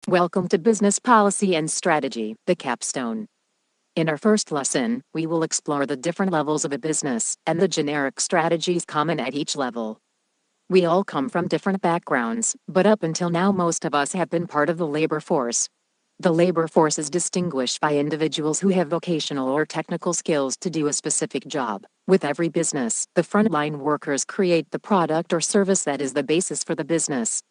Welcome to Business Policy and Strategy, the capstone. In our first lesson, we will explore the different levels of a business and the generic strategies common at each level. We all come from different backgrounds, but up until now most of us have been part of the labor force. The labor force is distinguished by individuals who have vocational or technical skills to do a specific job. With every business, the frontline workers create the product or service that is the basis for the business.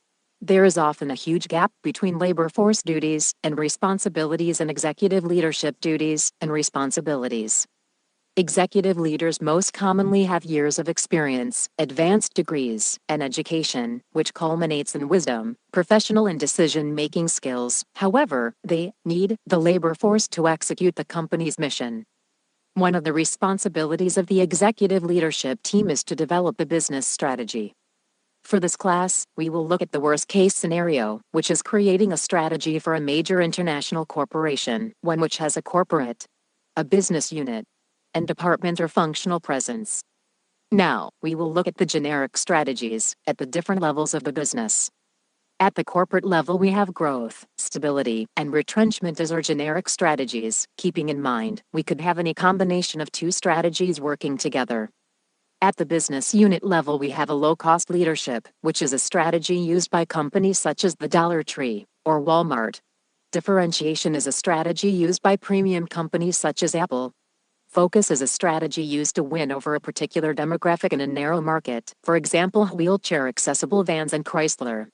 There is often a huge gap between labor force duties and responsibilities and executive leadership duties and responsibilities. Executive leaders most commonly have years of experience, advanced degrees, and education, which culminates in wisdom, professional and decision-making skills. However, they need the labor force to execute the company's mission. One of the responsibilities of the executive leadership team is to develop the business strategy. For this class, we will look at the worst-case scenario, which is creating a strategy for a major international corporation, one which has a corporate, a business unit, and department or functional presence. Now, we will look at the generic strategies at the different levels of the business. At the corporate level, we have growth, stability, and retrenchment as our generic strategies, keeping in mind we could have any combination of two strategies working together. At the business unit level, we have a low-cost leadership, which is a strategy used by companies such as the Dollar Tree or Walmart. Differentiation is a strategy used by premium companies such as Apple. Focus is a strategy used to win over a particular demographic in a narrow market, for example, wheelchair-accessible vans and Chrysler.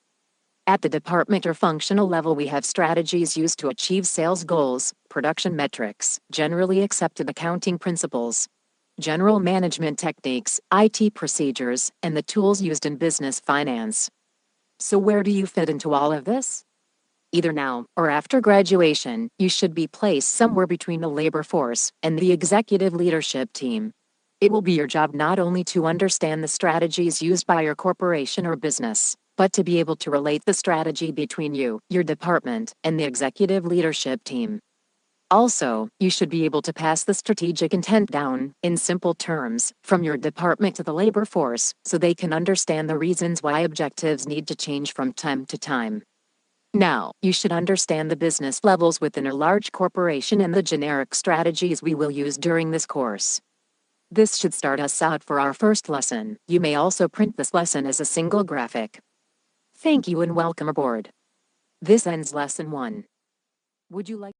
At the department or functional level, we have strategies used to achieve sales goals, production metrics, generally accepted accounting principles, general management techniques, IT procedures, and the tools used in business finance. So where do you fit into all of this? Either now or after graduation, you should be placed somewhere between the labor force and the executive leadership team. It will be your job not only to understand the strategies used by your corporation or business, but to be able to relate the strategy between you, your department, and the executive leadership team. Also, you should be able to pass the strategic intent down, in simple terms, from your department to the labor force, so they can understand the reasons why objectives need to change from time to time. Now, you should understand the business levels within a large corporation and the generic strategies we will use during this course. This should start us out for our first lesson. You may also print this lesson as a single graphic. Thank you and welcome aboard. This ends lesson 1. Would you like